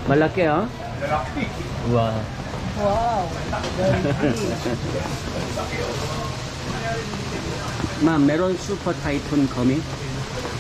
Malaki, oh? Wow. Wow. Ma'am, meron Super Typhoon coming?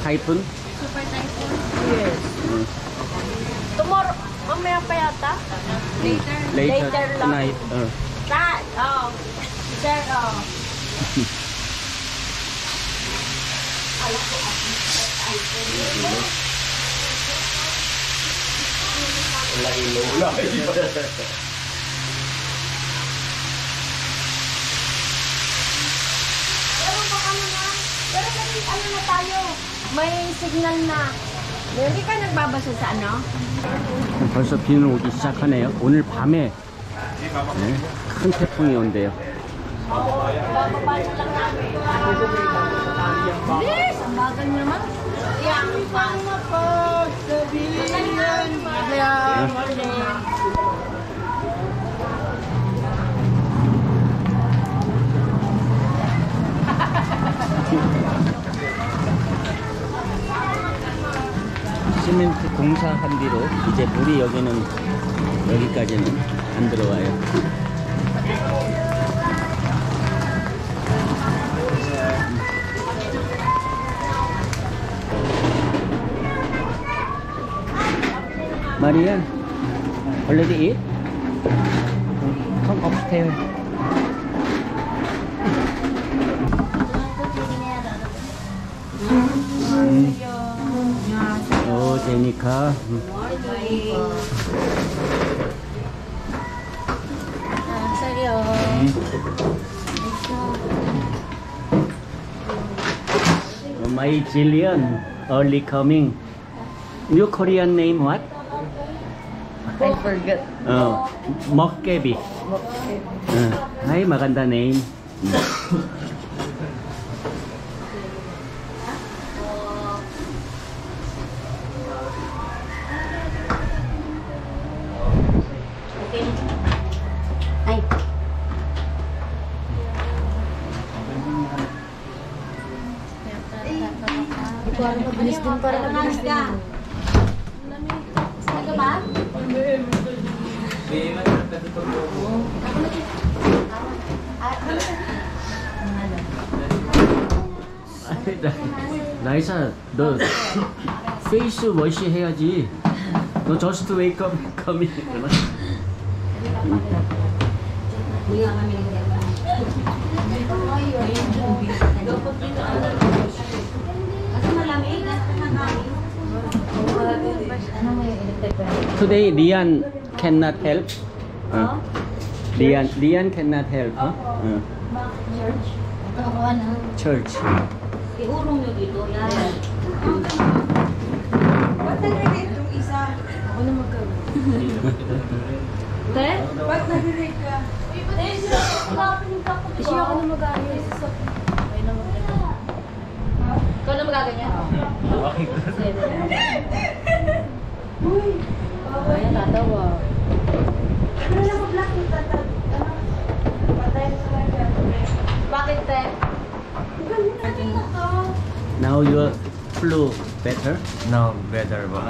Typhoon? Super Typhoon? Yes. Tomorrow, mamaya pa yata? Later lang. tonight. That, sir, Pero ano na tayo? May signal na. Hindi ka nagbabasa sa ano? 벌써 비는 오기 시작하네요. 오늘 밤에 큰 태풍이 온대요. Bababa na lang namin. Bilis! Ang bagal naman. Yang pang mapagsabihan. 시멘트 공사한 뒤로 이제 물이 여기까지는 안 들어와요. Marian, already eat? Come upstairs. 제니카. My Jillian, early coming. Your Korean name what? I forget. 먹개비. Hi, maganda name. Para mabilis din, para mabilis din. Saan ba? 나이사, 너 페이스 워시 해야지. 너 저스트 웨이크업 coming. Today Lian cannot help. Lian cannot help. Church. Iurong nyo dito, yan. Ba't nag-relate yung isa? Ako na magkaroon. Te? Ba't nag-relate ka? Siya ako na mag-ayos. Ikaw na magaganyan? Uy! Ayan, tatawa. Ano na mag-block yung tatag? Patay sa kanya. Bakit, te? Now your flu better? No, better ba?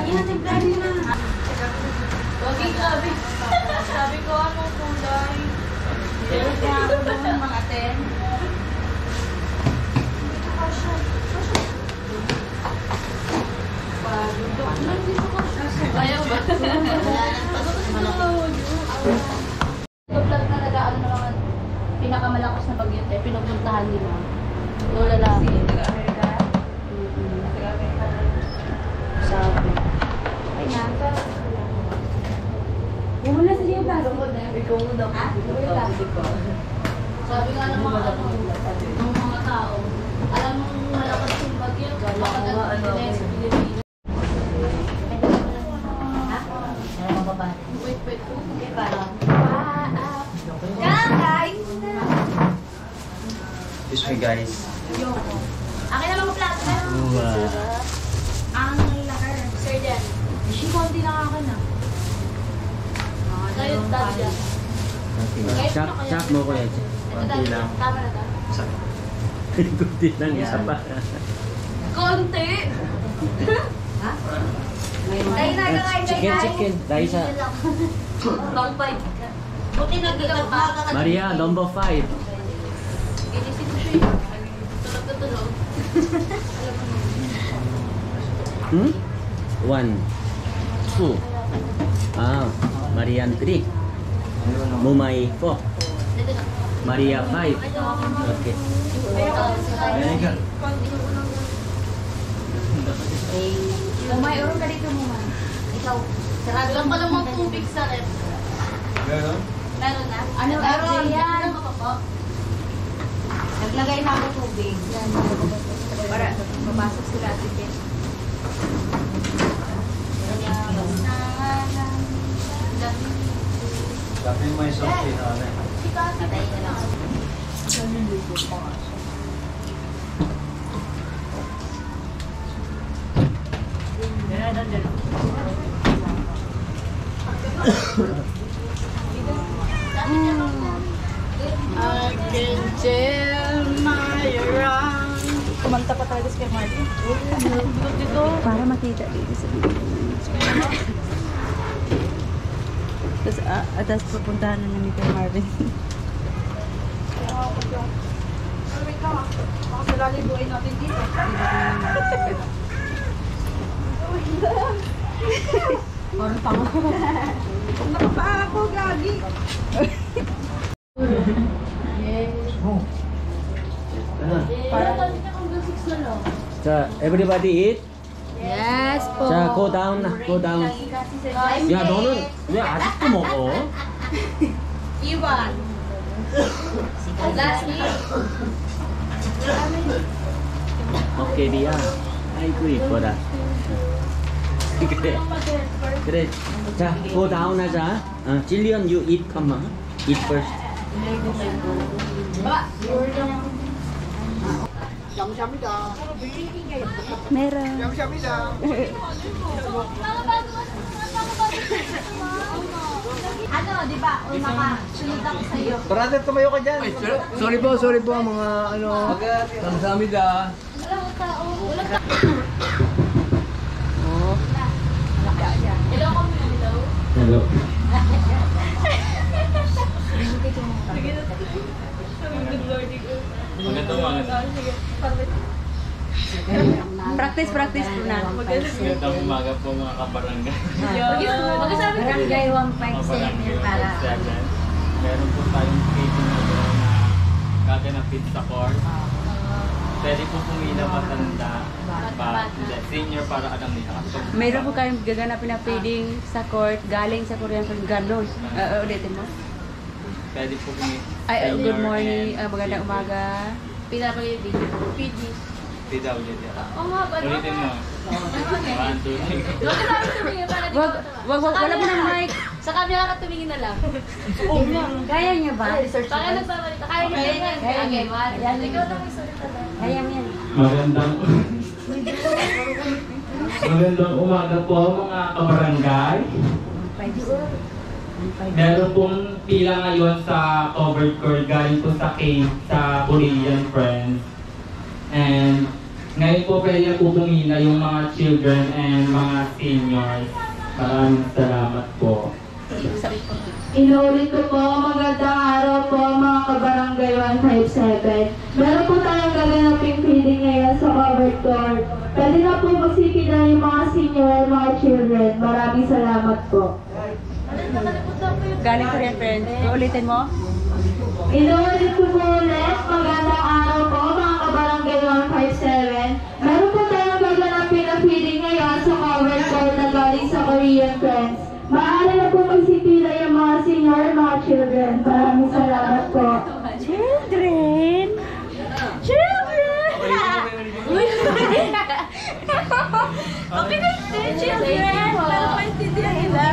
Inatagdan mo na. Wagi, sabi ko, anong kulay? Pero kaya ako ng mga ten. Ayaw ba? Vlog na nag-ano naman, pinakamalakas na bagyo, te, pinupuntahan nila. Lola lang. Taga-Amerika? Taga-Amerika. Sabi. Ay nga. Yung muna sa siya plastic. Ikaw mo daw. Sabi nga ng mga tao, alam mong malakas yung bagyo, makagat nila sa Pilipinas. Wait. Okay, parang. Guys! This way, guys. Akin na lang ang plato na. Ang lakar. Sir Jen. Hindi konti na akin ah. Kayo, dati yan. 짝 먹어야지. Konti lang. Tama na ta. kunti lang isa pa. Konti! Chicken. Daisa. Bang 5 ka. Buti nagkakatawa. Maria, number 5. Inisip ko siya yun. Tulog na tulog. 1, 2. Marian 3. Mumay 4. Maria 5. Okay. Umay, urong ka dito mo man. Ikaw, sarado lang pala mga tubig sa rep. Meron? Meron na? Ano, Meron. FJ yan? Ano ka po? Naglagay na ako tubig. Yan. Para mapasok sila at ipin. Sabi mo yung sauce na ano eh. Patay na lang. Kumanta pa tayo kay Martin. Para makita dito sa video. Tapos pupuntahan na namin kay Marvin. Parang pango. Nakapa ako, gagi. Parang kami na hanggang 6 na lang. 자, everybody eat. Yes po. 자, go down. Go down. 야, 너는 왜 아직도 먹어? Iwan. Last year. 오케이, 리아. 아이고, 이뻐라. 그래. 그래. 자, go down 하자. Jillian, you eat, come on. Eat first. Meron. Ano, di ba? Makasunod ako sa'yo. Brother, tumayo ka dyan. Sorry po mga ano. Kamsamida. Walang tao. Walang tao. Oh. Hello, kami na hello. Hello. Practice po na. Magandang umaga po mga kabarangay. Mag-sabi ka. Barangay 157 Kabarangay para. 7. Meron po tayong meeting na doon na gaganapin sa court. Pwede po pumila matanda. Hindi, senior para alam nila. Mayroon po kayong gaganapin na feeding sa court galing sa Korean Film Ganon. Ulitin mo. Pwede po pumila. Ay, good morning. Magandang umaga. Pinapagay din. PD. PWD. Oo nga ba? Ulitin mo. 1, 2, 3. Mag-sabi tumingin para di Wag, wala mo ng mic. Sa camera ka tumingin na lang. Kaya niyo ba? Baka nagbabalita. Kaya niya yan. Kaya niya. Okay, one. Ikaw lang magsalita lang. Kaya mo yan. Magandang umaga po mga kabarangay. Meron pong pila ngayon sa covered court galing po sa cave sa Korean Friends. And ngayon po pwede na po pumila yung mga children and mga seniors. Maraming salamat po. Inuulit ko po, magandang araw po mga kabarangay 157. Meron po tayong gaganaping feeding ngayon sa covered court. Pwede na po magsipilan yung mga senior, mga children. Maraming salamat po. Galing Korean Friends. Ulitin mo. Inuulit ko po ulit, magandang araw po mga kabarangay 157. Meron po tayong gaganapin na feeding ngayon sa covered court na galing sa Korean Friends. Maaari na po magsipila yung mga senior, mga children. Maraming salamat po. Children! Children! Okay na yun, children. Para maintindihan nila.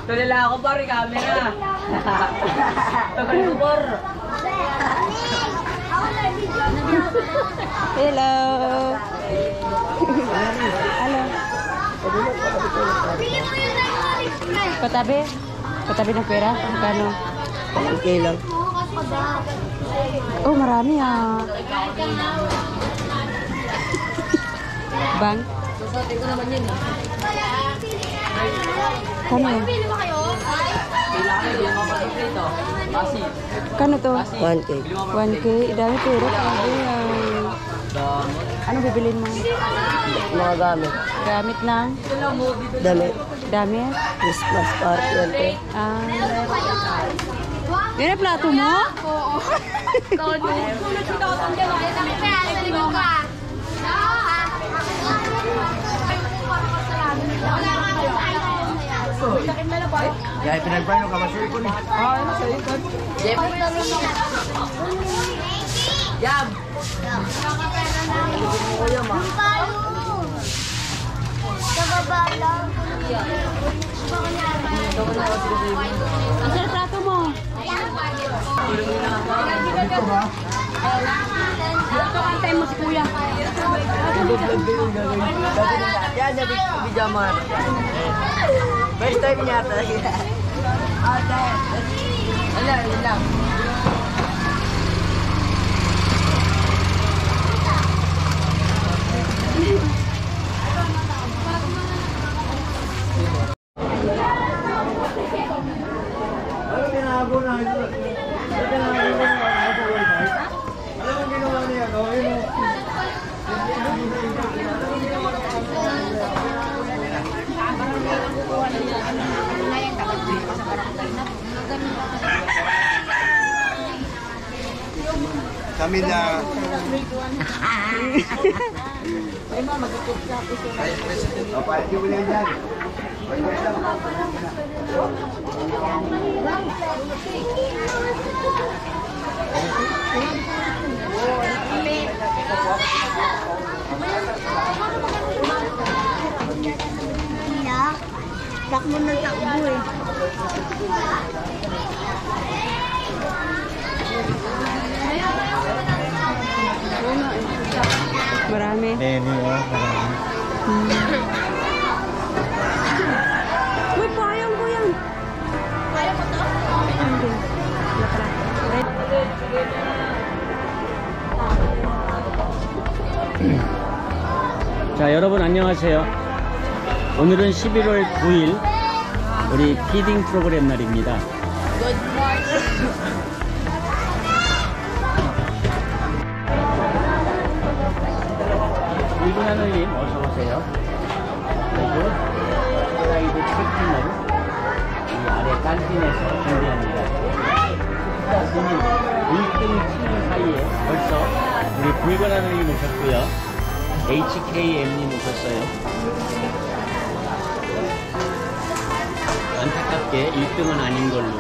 Tulala ako par, camera. Tagal ko par. Hello. Hello. Patabi? Patabi ng pera? Magkano? Okay lang. Oh, marami ah. Bang? Susutin ko naman yun eh. Kano? Bili mo kayo? Kailangan yung mga dito. Kasi. Kano to? 1K. 1K. Dami pera. Grabe yan. Ano bibilin mo? Mga gamit. Gamit ng? Damit. Damit? Christmas party yan to. Ah. Yan ang plato mo? Oo. Tulad si Totong dyan. Kaya sa likod ko ah. Kaya pinagpain ng kamasuri ko ni. Jam! Ang sarap plato mo. Ito kantay mo si Kuya. Yan, bijama. First time niya ata. Wala, yun lang. Ano tinago na ito? Ano tinago na ito? Alam mo ginawa niya? Yun o. Kami na. Apa aja boleh dyan. Takbo na takbo eh. Marami. Marami. Uy, payang ko yan. Kaya mo to? Hindi. Wala pala. 자, 여러분 안녕하세요. 오늘은 11월 9일 우리 피딩 프로그램 날입니다. 일본 하늘님 어서 오세요. 그리고 프라이드 체킹을 이 아래 깐틴에서 준비합니다. 스님 1등 7등 사이에 벌써 우리 붉은 하늘님 오셨고요. HKM님 오셨어요. 안타깝게 1등은 아닌 걸로.